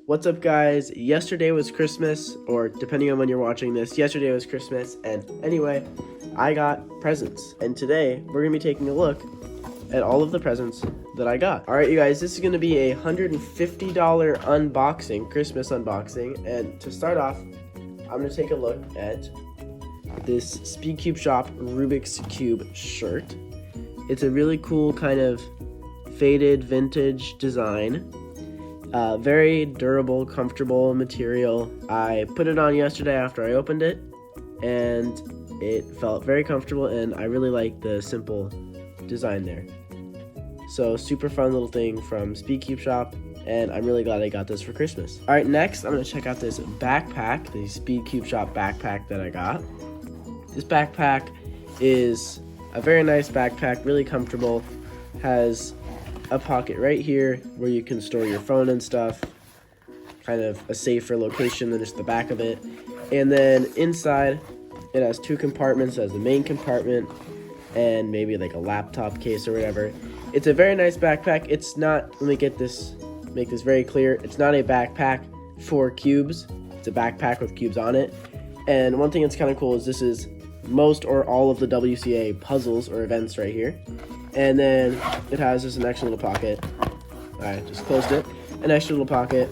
What's up, guys? Yesterday was Christmas, or depending on when you're watching this, yesterday was Christmas, and anyway, I got presents. And today, we're going to be taking a look at all of the presents that I got. Alright, you guys, this is going to be a $150 unboxing, Christmas unboxing, and to start off, I'm going to take a look at this Speedcube Shop Rubik's Cube shirt. It's a really cool kind of faded vintage design. Very durable, comfortable material. I put it on yesterday after I opened it, and it felt very comfortable, and I really like the simple design there. So super fun little thing from Speedcube Shop, and I'm really glad I got this for Christmas. Alright, next I'm going to check out this backpack, the Speedcube Shop backpack that I got. This backpack is a very nice backpack, really comfortable, has a pocket right here where you can store your phone and stuff, kind of a safer location than just the back of it. And then inside it has two compartments. It has the main compartment and maybe like a laptop case or whatever. It's a very nice backpack. It's not, let me make this very clear, it's not a backpack for cubes. It's a backpack with cubes on it. And one thing that's kind of cool is this is most or all of the WCA puzzles or events right here. And then it has just an extra little pocket. I just closed it. An extra little pocket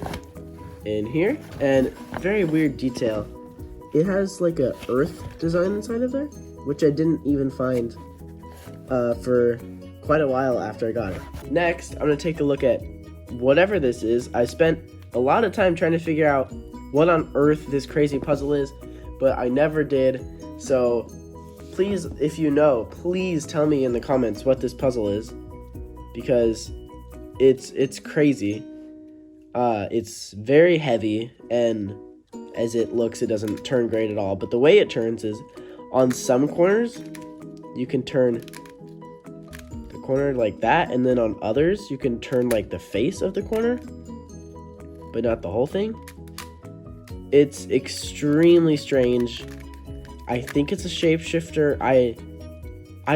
in here. And very weird detail. It has like a earth design inside of there, which I didn't even find for quite a while after I got it. Next, I'm going to take a look at whatever this is. I spent a lot of time trying to figure out what on earth this crazy puzzle is, but I never did. So please, if you know, please tell me in the comments what this puzzle is, because it's crazy. It's very heavy, and as it looks, it doesn't turn great at all. But the way it turns is, on some corners, you can turn the corner like that, and then on others, you can turn like the face of the corner, but not the whole thing. It's extremely strange. I think it's a shapeshifter. I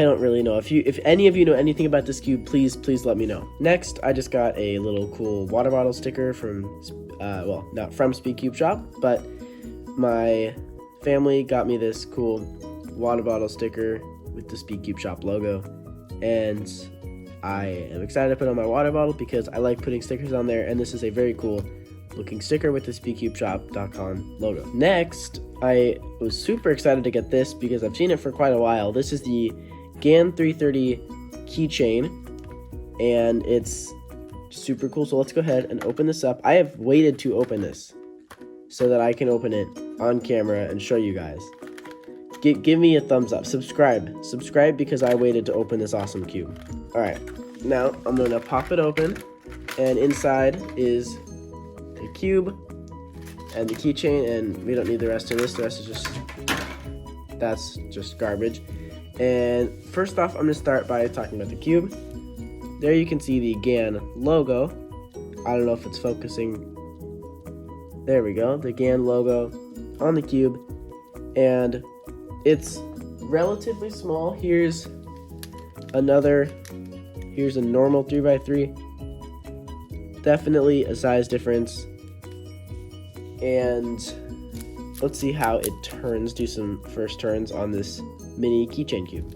don't really know. If any of you know anything about this cube, please let me know. Next, I just got a little cool water bottle sticker from, well, not from Speedcube Shop, but my family got me this cool water bottle sticker with the Speedcube Shop logo, and I am excited to put on my water bottle because I like putting stickers on there, and this is a very cool looking sticker with the SpeedCubeShop.com logo. Next, I was super excited to get this because I've seen it for quite a while. This is the GAN 330 keychain, and it's super cool. So let's go ahead and open this up. I have waited to open this so that I can open it on camera and show you guys. Give me a thumbs up. Subscribe because I waited to open this awesome cube. Alright, now I'm going to pop it open, and inside is the cube and the keychain, and we don't need the rest of this. The rest is that's just garbage. And first off, I'm going to start by talking about the cube. There you can see the GAN logo. I don't know if it's focusing. There we go, the GAN logo on the cube, and it's relatively small. Here's a normal 3x3. Definitely a size difference. And let's see how it turns. Do some first turns on this mini keychain cube.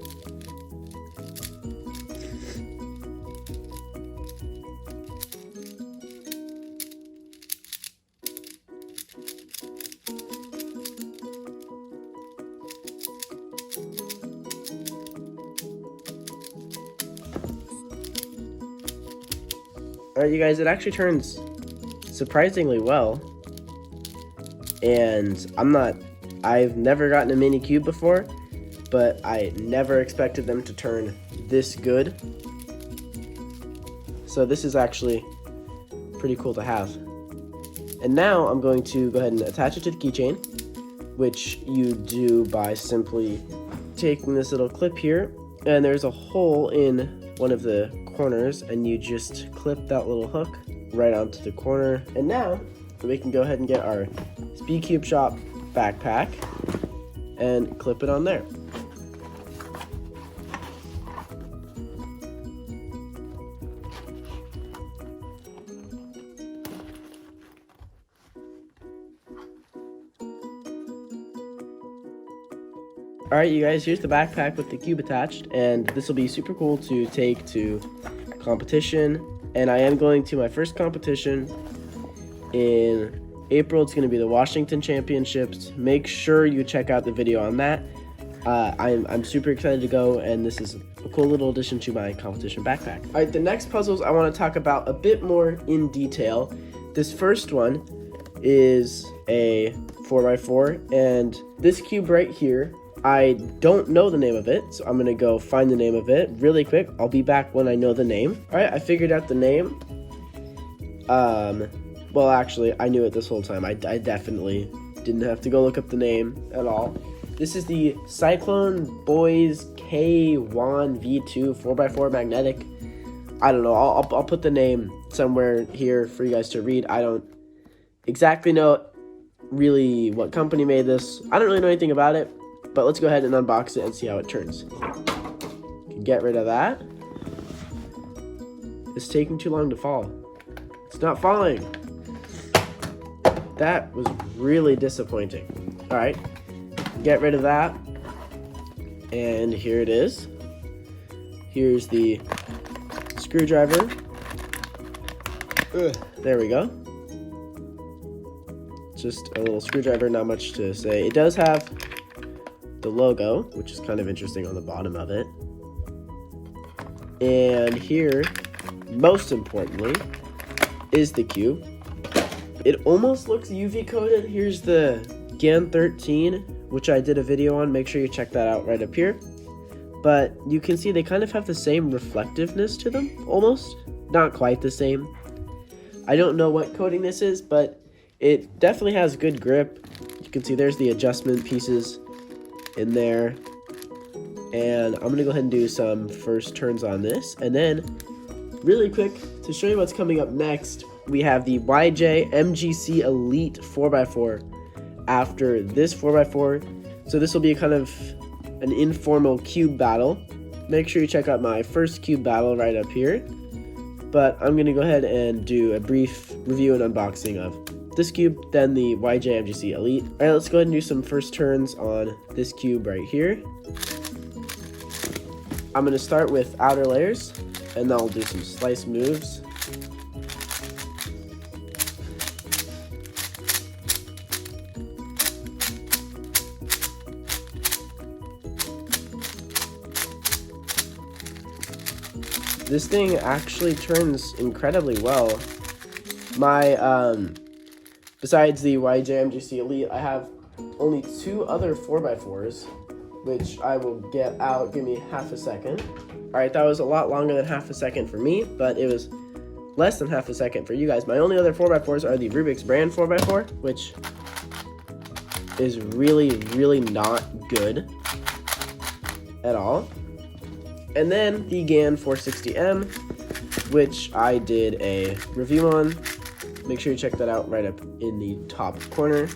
Alright, you guys, it actually turns surprisingly well. And I've never gotten a mini cube before, but I never expected them to turn this good. So this is actually pretty cool to have. And now I'm going to go ahead and attach it to the keychain, which you do by simply taking this little clip here, and there's a hole in one of the corners, and you just clip that little hook right onto the corner. And now we can go ahead and get our Speedcube Shop backpack and clip it on there. Alright, you guys, here's the backpack with the cube attached, and this will be super cool to take to competition. And I am going to my first competition in April. It's going to be the Washington Championships. Make sure you check out the video on that. I'm super excited to go, and this is a cool little addition to my competition backpack. All right, the next puzzles I want to talk about a bit more in detail. This first one is a 4x4, and this cube right here, I don't know the name of it, so I'm gonna go find the name of it really quick. I'll be back when I know the name. All right, I figured out the name. Well, actually, I knew it this whole time. I definitely didn't have to go look up the name at all. This is the Cyclone Boys K1 V2 4x4 magnetic. I don't know. I'll put the name somewhere here for you guys to read. I don't exactly know really what company made this. I don't really know anything about it, but let's go ahead and unbox it and see how it turns. Get rid of that. It's taking too long to fall. It's not falling. That was really disappointing. All right, get rid of that. And here it is. Here's the screwdriver. There we go. Just a little screwdriver, not much to say. It does have the logo, which is kind of interesting on the bottom of it. And here, most importantly, is the cube. It almost looks UV coated. Here's the GAN 13, which I did a video on. Make sure you check that out right up here. But you can see they kind of have the same reflectiveness to them, almost. Not quite the same. I don't know what coating this is, but it definitely has good grip. You can see there's the adjustment pieces in there. And I'm gonna go ahead and do some first turns on this. And then, really quick, to show you what's coming up next, we have the YJ MGC Elite 4x4 after this 4x4. So this will be kind of an informal cube battle. Make sure you check out my first cube battle right up here. But I'm gonna go ahead and do a brief review and unboxing of this cube, then the YJ MGC Elite. All right, let's go ahead and do some first turns on this cube right here. I'm gonna start with outer layers, and then I'll do some slice moves. This thing actually turns incredibly well. Besides the YJ MGC Elite, I have only 2 other 4x4s, which I will get out. Give me half a second. All right, that was a lot longer than half a second for me, but it was less than half a second for you guys. My only other 4x4s are the Rubik's brand 4x4, which is really, really not good at all. And then the GAN 460M, which I did a review on. Make sure you check that out right up in the top corner.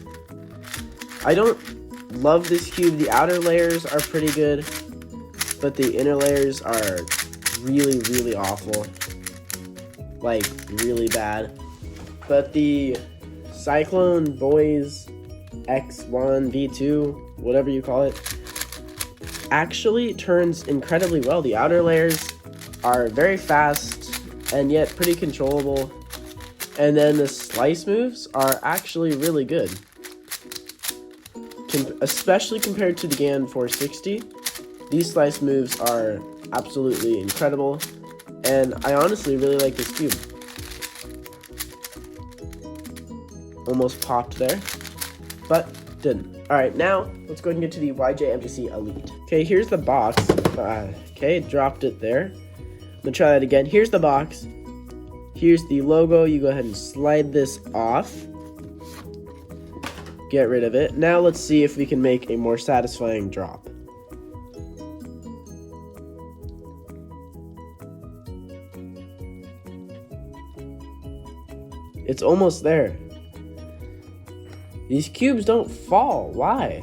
I don't love this cube. The outer layers are pretty good, but the inner layers are really, really awful. Like, really bad. But the Cyclone Boys X1 V2, whatever you call it, actually turns incredibly well. The outer layers are very fast and yet pretty controllable. And then the slice moves are actually really good. Especially compared to the GAN 460. These slice moves are absolutely incredible. And I honestly really like this cube. Almost popped there, but didn't. Alright, now let's go ahead and get to the YJ MGC Elite. Okay, here's the box. Okay, dropped it there. I'm gonna try that again. Here's the box. Here's the logo. You go ahead and slide this off. Get rid of it. Now let's see if we can make a more satisfying drop. It's almost there. These cubes don't fall. Why?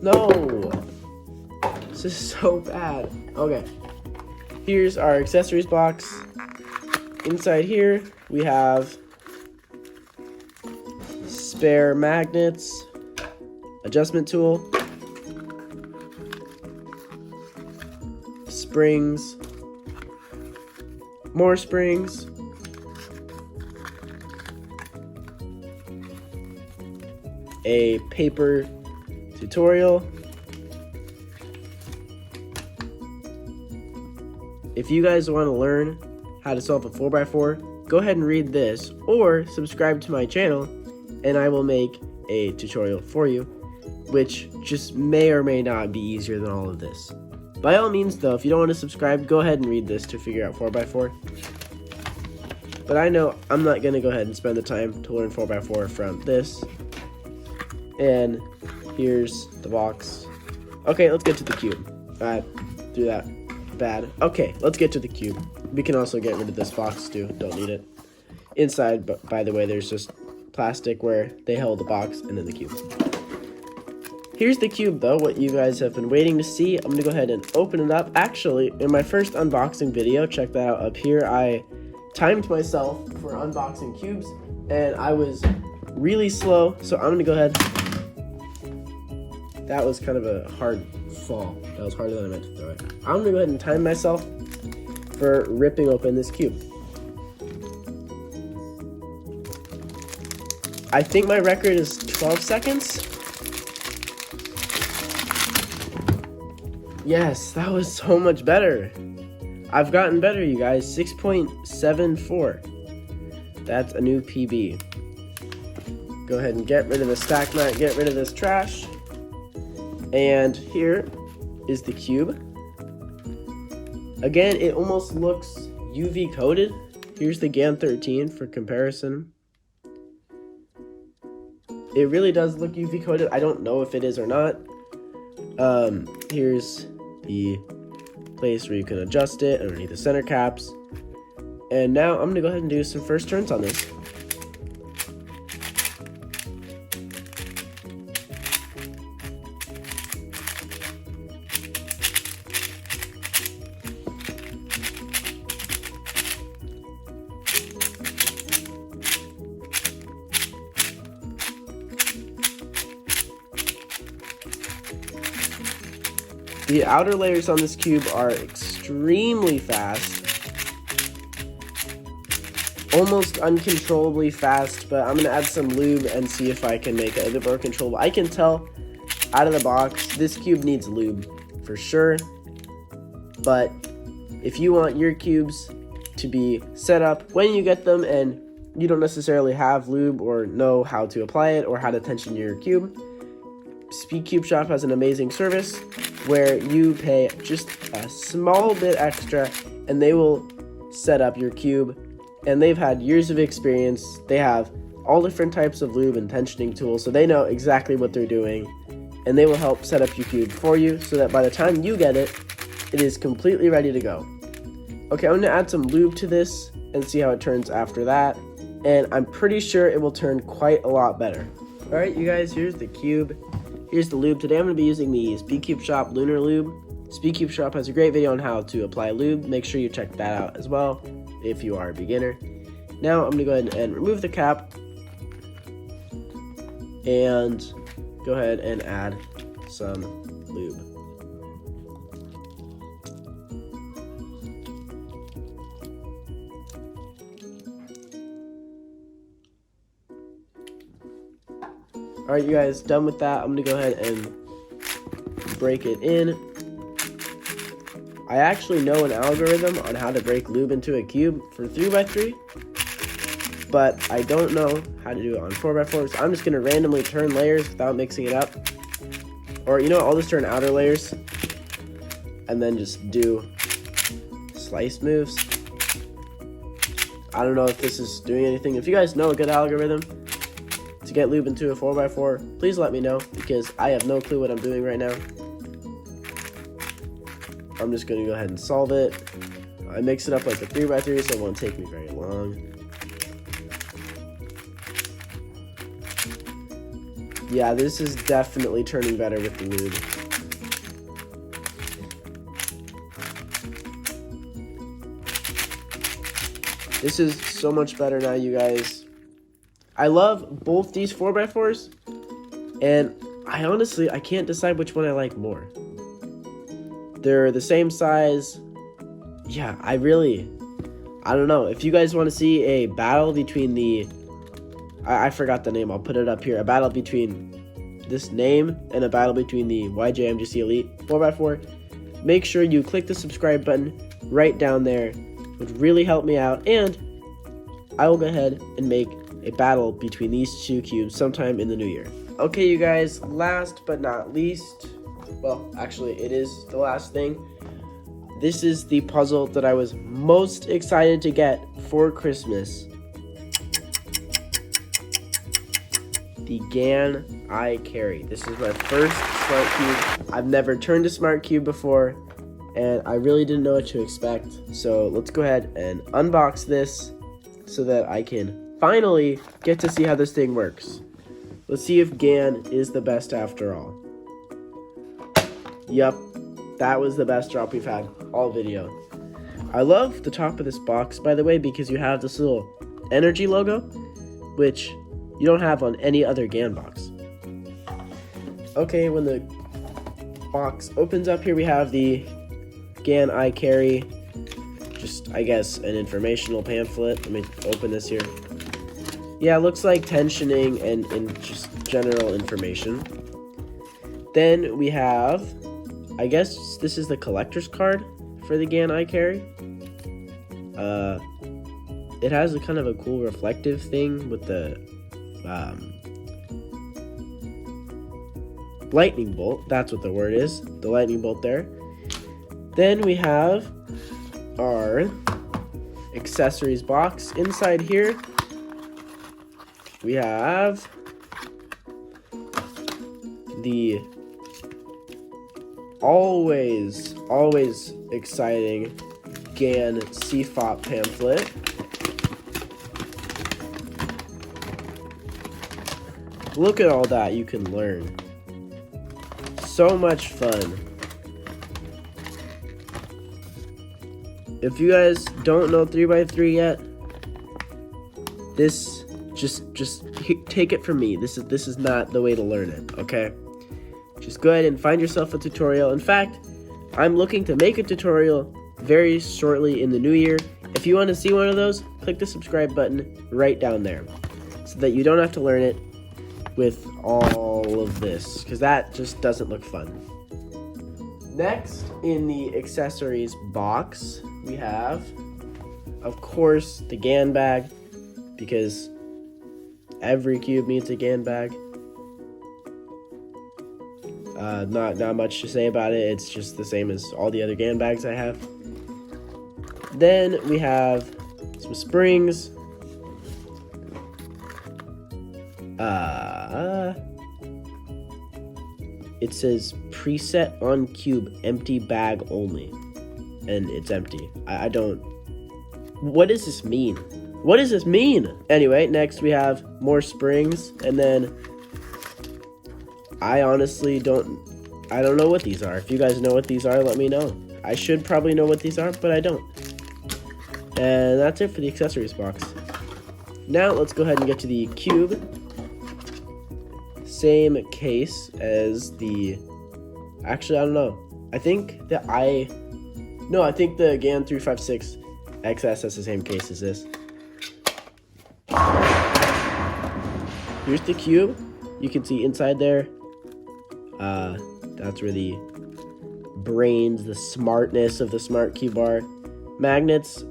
No. This is so bad. Okay. Here's our accessories box. Inside here, we have spare magnets, adjustment tool, springs, more springs, a paper tutorial. If you guys want to learn how to solve a 4x4, go ahead and read this or subscribe to my channel and I will make a tutorial for you, which just may or may not be easier than all of this. By all means though, if you don't want to subscribe, go ahead and read this to figure out 4x4. But I know I'm not going to go ahead and spend the time to learn 4x4 from this. And here's the box. Okay, let's get to the cube. Do that. Bad. Okay, let's get to the cube. We can also get rid of this box too. Don't need it. Inside, but by the way, there's just plastic where they held the box and then the cube. Here's the cube though, what you guys have been waiting to see. I'm gonna go ahead and open it up. Actually, in my first unboxing video, check that out up here, I timed myself for unboxing cubes and I was really slow, so I'm gonna go ahead. That was kind of a hard fall. That was harder than I meant to throw it. I'm gonna go ahead and time myself for ripping open this cube. I think my record is 12 seconds. Yes, that was so much better. I've gotten better, you guys. 6.74. That's a new PB. Go ahead and get rid of the stack mat, get rid of this trash. And here is the cube. Again, it almost looks UV coated. Here's the GAN 13 for comparison. It really does look UV coated. I don't know if it is or not. Here's the place where you can adjust it underneath the center caps. And now I'm gonna go ahead and do some first turns on this. The outer layers on this cube are extremely fast, almost uncontrollably fast, but I'm going to add some lube and see if I can make it a bit more controllable. I can tell out of the box this cube needs lube for sure, but if you want your cubes to be set up when you get them and you don't necessarily have lube or know how to apply it or how to tension your cube, Speed Cube Shop has an amazing service where you pay just a small bit extra and they will set up your cube, and they've had years of experience. They have all different types of lube and tensioning tools, so they know exactly what they're doing, and they will help set up your cube for you so that by the time you get it, it is completely ready to go. Okay, I'm going to add some lube to this and see how it turns after that, and I'm pretty sure it will turn quite a lot better. Alright you guys, here's the cube. Here's the lube. Today I'm going to be using the Speed Cube Shop Lunar Lube. Speed Cube Shop has a great video on how to apply lube. Make sure you check that out as well if you are a beginner. Now I'm going to go ahead and remove the cap and go ahead and add some lube. Alright you guys, done with that. I'm going to go ahead and break it in. I actually know an algorithm on how to break lube into a cube for 3x3, but I don't know how to do it on 4x4, so I'm just going to randomly turn layers without mixing it up. Or you know what, I'll just turn outer layers and then just do slice moves. I don't know if this is doing anything. If you guys know a good algorithm to get lube into a 4x4, please let me know, because I have no clue what I'm doing right now. I'm just going to go ahead and solve it. I mix it up like a 3x3, so it won't take me very long. Yeah, this is definitely turning better with the lube. This is so much better now, you guys. I love both these 4x4s, and I can't decide which one I like more. They're the same size. Yeah, I don't know. If you guys want to see a battle between the, I forgot the name, I'll put it up here. A battle between this name and a battle between the YJMGC Elite 4x4. Make sure you click the subscribe button right down there. It would really help me out. And I will go ahead and make a battle between these two cubes sometime in the new year. Okay, you guys, last but not least, well, actually, it is the last thing. This is the puzzle that I was most excited to get for Christmas. The GAN iCarry. This is my first Smart Cube. I've never turned a Smart Cube before, and I really didn't know what to expect. So let's go ahead and unbox this so that I can finally get to see how this thing works. Let's see if GAN is the best after all. Yup, that was the best drop we've had all video. I love the top of this box, by the way, because you have this little energy logo, which you don't have on any other GAN box. Okay, when the box opens up here, we have the GAN iCarry, just, I guess, an informational pamphlet. Let me open this here. Yeah, it looks like tensioning and just general information. Then we have, I guess this is the collector's card for the GAN iCarry. It has a kind of a cool reflective thing with the lightning bolt. That's what the word is, the lightning bolt there. Then we have our accessories box. Inside here, we have the always exciting GAN CFOP pamphlet. Look at all that you can learn. So much fun. If you guys don't know 3x3 yet, this just take it from me. This is not the way to learn it, okay? Just go ahead and find yourself a tutorial. In fact, I'm looking to make a tutorial very shortly in the new year. If you want to see one of those, click the subscribe button right down there so that you don't have to learn it with all of this, because that just doesn't look fun. Next, in the accessories box, we have, of course, the GAN bag, because every cube needs a GAN bag. Not much to say about it. It's just the same as all the other GAN bags I have. Then we have some springs. It says preset on cube, empty bag only, and it's empty. I don't. What does this mean? What does this mean? Anyway, next we have more springs, and then I honestly don't know what these are. If you guys know what these are, let me know. I should probably know what these are, but I don't. And that's it for the accessories box. Now let's go ahead and get to the cube. Same case as the, actually, I don't know. I think the GAN 356 XS has the same case as this. Here's the cube. You can see inside there. That's where the brains, the smartness of the Smart Cube are. Magnets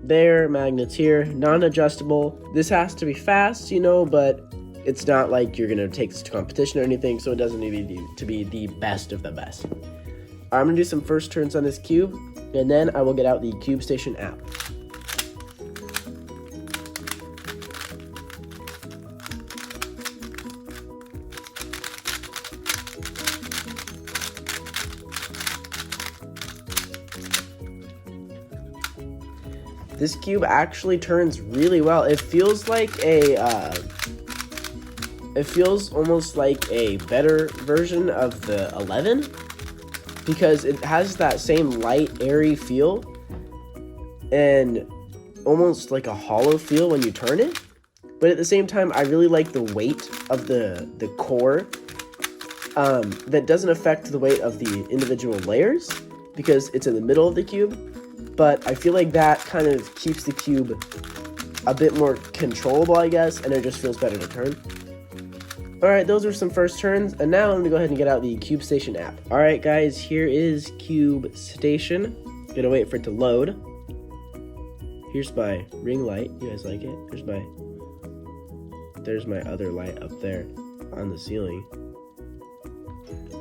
there, magnets here, non-adjustable. This has to be fast, but it's not like you're gonna take this to competition or anything, so it doesn't need to be the best of the best. I'm gonna do some first turns on this cube, and then I will get out the Cube Station app. This cube actually turns really well. It feels like it feels almost like a better version of the 11, because it has that same light, airy feel and almost like a hollow feel when you turn it. But at the same time, I really like the weight of the core that doesn't affect the weight of the individual layers because it's in the middle of the cube, but I feel like that kind of keeps the cube a bit more controllable, I guess, and it just feels better to turn. Alright, those are some first turns, and now I'm going to go ahead and get out the Cube Station app. Alright guys, here is Cube Station. Gonna wait for it to load. Here's my ring light. You guys like it? There's my other light up there on the ceiling.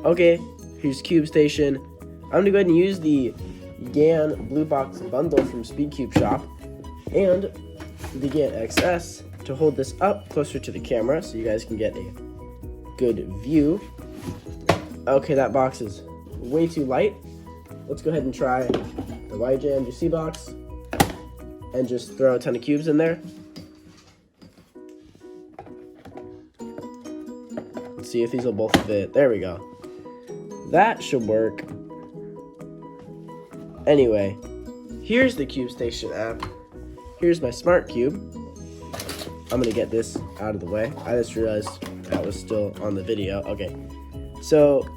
Okay, here's Cube Station. I'm gonna go ahead and use the GAN Blue Box Bundle from Speedcube Shop and the GAN XS to hold this up closer to the camera so you guys can get a good view. Okay, that box is way too light. Let's go ahead and try the YJM GC box and just throw a ton of cubes in there. Let's see if these will both fit. There we go. That should work. Anyway, here's the Cube Station app. Here's my Smart Cube. I'm gonna get this out of the way. I just realized that was still on the video. Okay, so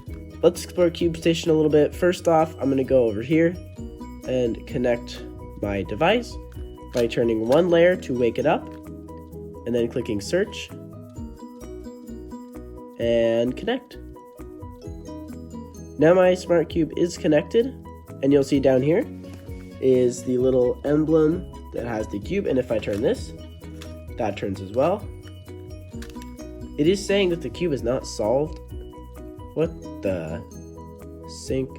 let's explore Cube Station a little bit. First off, I'm gonna go over here and connect my device by turning one layer to wake it up, and then clicking search, and connect. Now my Smart Cube is connected, and you'll see down here is the little emblem that has the cube, and if I turn this, that turns as well. It is saying that the cube is not solved. What the? Sync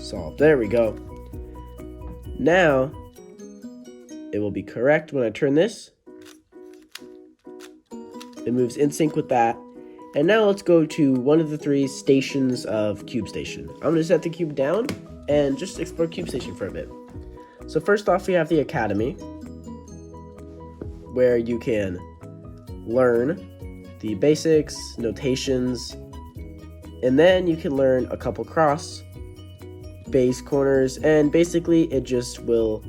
solved. There we go. Now it will be correct when I turn this. It moves in sync with that. And now let's go to one of the 3 stations of Cube Station. I'm going to set the cube down and just explore Cube Station for a bit. So first off, we have the Academy, where you can learn the basics, notations, and then you can learn a couple cross, base, corners, and basically it just will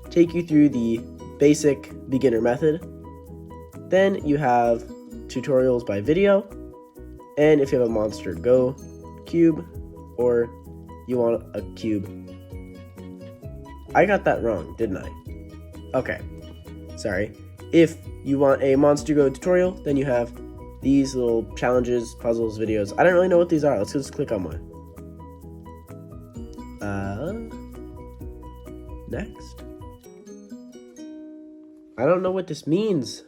take you through the basic beginner method. Then you have tutorials by video, and if you have a Monster Go cube or you want a cube. I got that wrong, didn't I? Okay, sorry. If you want a Monster Go tutorial, then you have these little challenges, puzzles, videos. I don't really know what these are. Let's just click on one. Next. I don't know what this means.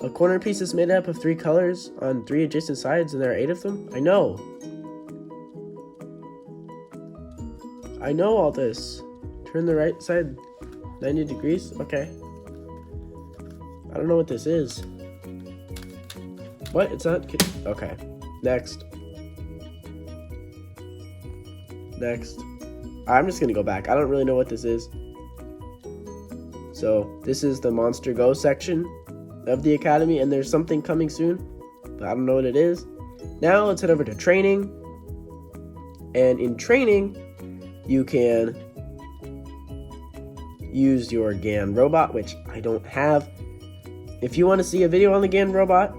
A corner piece is made up of 3 colors on 3 adjacent sides, and there are 8 of them? I know all this. Turn the right side 90 degrees? Okay. I don't know what this is. What? It's not... Okay. Next. I'm just gonna go back. I don't really know what this is. So, this is the Monster Go section of the Academy, and there's something coming soon, but I don't know what it is. Now, let's head over to training. And in training, you can use your GAN robot, which I don't have. If you want to see a video on the GAN robot,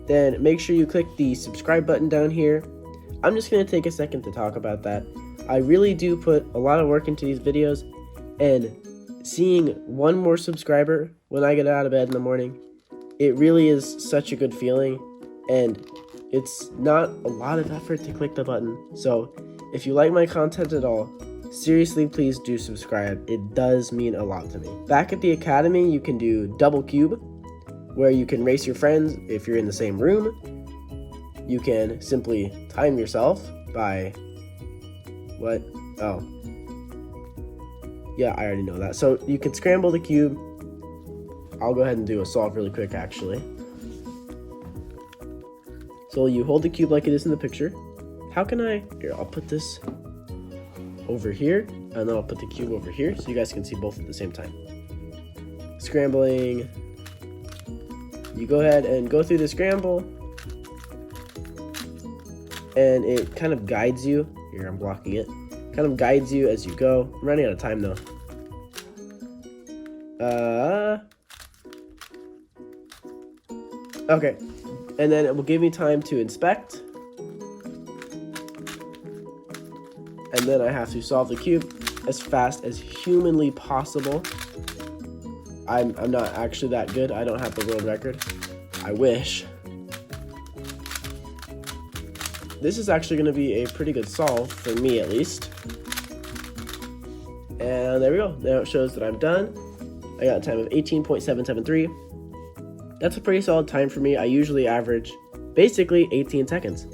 then make sure you click the subscribe button down here. I'm just going to take a second to talk about that. I really do put a lot of work into these videos, and seeing one more subscriber when I get out of bed in the morning, it really is such a good feeling, and it's not a lot of effort to click the button. So if you like my content at all, seriously, please do subscribe. It does mean a lot to me. Back at the Academy, you can do double cube, where you can race your friends if you're in the same room. You can simply time yourself by... What? Oh. Yeah, I already know that. So you can scramble the cube. I'll go ahead and do a solve really quick, actually. So you hold the cube like it is in the picture. How can I... Here, I'll put this over here, and then I'll put the cube over here so you guys can see both at the same time. Scrambling. You go ahead and go through the scramble, and it kind of guides you. Here, I'm blocking it. Kind of guides you as you go. I'm running out of time, though. Okay. and then it will give me time to inspect. And then I have to solve the cube as fast as humanly possible. I'm not actually that good. I don't have the world record. I wish. This is actually going to be a pretty good solve, for me at least. And there we go. Now it shows that I'm done. I got a time of 18.773. That's a pretty solid time for me. I usually average basically 18 seconds.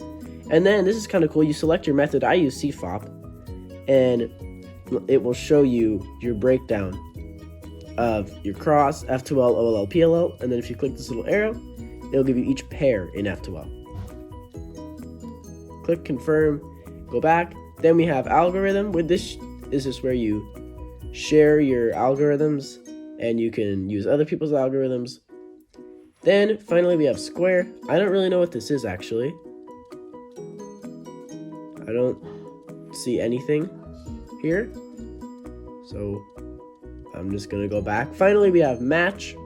And then this is kind of cool. You select your method. I use CFOP, and it will show you your breakdown of your cross, F2L, OLL, PLL. And then if you click this little arrow, it'll give you each pair in F2L. Click confirm, go back. Then we have algorithm. With this is just where you share your algorithms and you can use other people's algorithms. Then finally we have square. I don't really know what this is actually. I don't see anything here. So I'm just gonna go back. Finally we have match.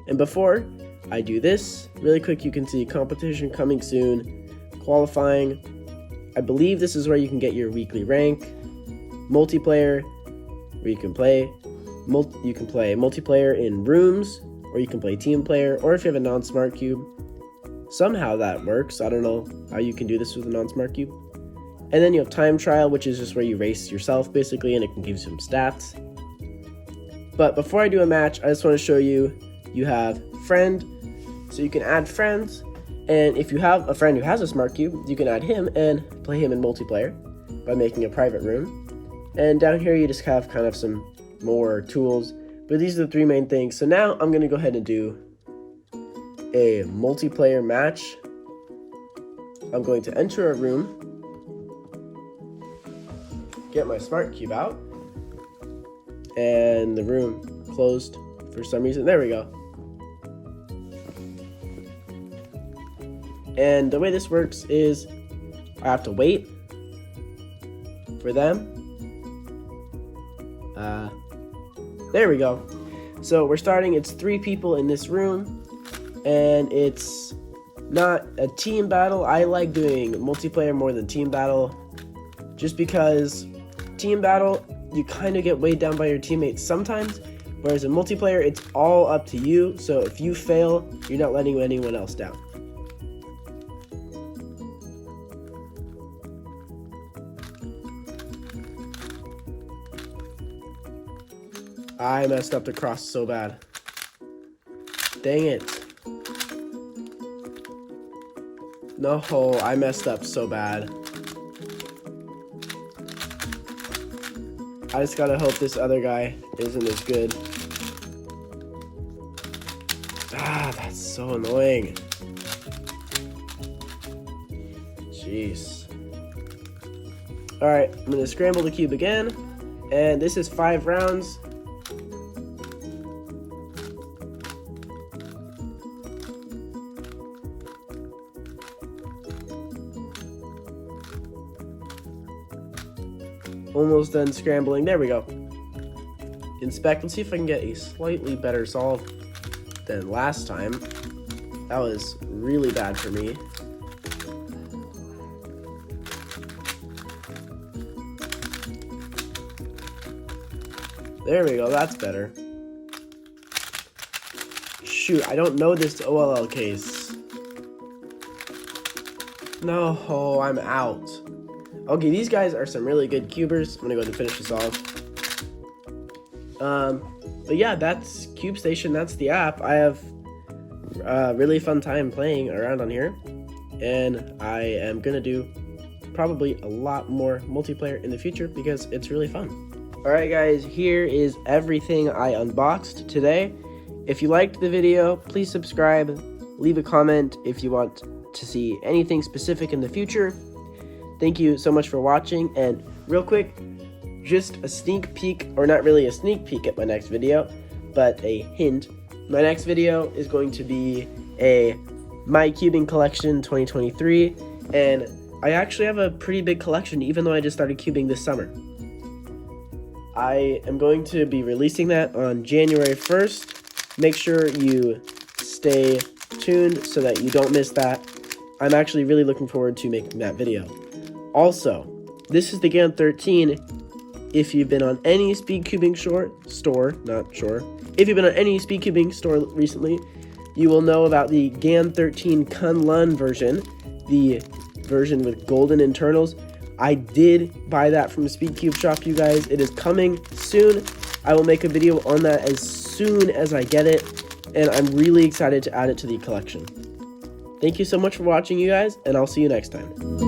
And before I do this, really quick, you can see competition coming soon, qualifying. I believe this is where you can get your weekly rank, multiplayer, where you can play multiplayer in rooms, or you can play team player, or if you have a non-smart cube. Somehow that works. I don't know how you can do this with a non-smart cube. And then you have time trial, which is just where you race yourself basically, and it can give you some stats. But before I do a match, I just want to show you, you have friend, so you can add friends. And if you have a friend who has a smart cube, you can add him and play him in multiplayer by making a private room. And down here you just have kind of some more tools, but these are the three main things. So now I'm going to go ahead and do a multiplayer match. I'm going to enter a room, get my smart cube out, and the room closed for some reason. There we go. And the way this works is I have to wait for them. There we go. So we're starting, it's 3 people in this room, and it's not a team battle. I like doing multiplayer more than team battle, just because team battle, you kind of get weighed down by your teammates sometimes, whereas in multiplayer, it's all up to you. So if you fail, you're not letting anyone else down. I messed up the cross so bad. Dang it. No, I messed up so bad. I just gotta hope this other guy isn't as good. Ah, that's so annoying. Jeez. Alright, I'm gonna scramble the cube again. And this is 5 rounds. Almost done scrambling. There we go. Inspect. Let's see if I can get a slightly better solve than last time. That was really bad for me. There we go. That's better. Shoot, I don't know this OLL case. No, I'm out. Okay, these guys are some really good cubers. I'm gonna go ahead and finish this off. But yeah, that's Cube Station. That's the app. I have a really fun time playing around on here, and I am gonna do probably a lot more multiplayer in the future because it's really fun. Alright guys, here is everything I unboxed today. If you liked the video, please subscribe, leave a comment if you want to see anything specific in the future. Thank you so much for watching, and real quick, just a sneak peek, or not really a sneak peek at my next video, but a hint. My next video is going to be a My Cubing Collection 2023, and I actually have a pretty big collection even though I just started cubing this summer. I am going to be releasing that on January 1st. Make sure you stay tuned so that you don't miss that. I'm actually really looking forward to making that video. Also, this is the GAN 13. If you've been on any Speedcubing if you've been on any Speedcubing store recently, you will know about the GAN 13 Kunlun version, the version with golden internals. I did buy that from the Speedcube shop, you guys. It is coming soon. I will make a video on that as soon as I get it, and I'm really excited to add it to the collection. Thank you so much for watching, you guys, and I'll see you next time.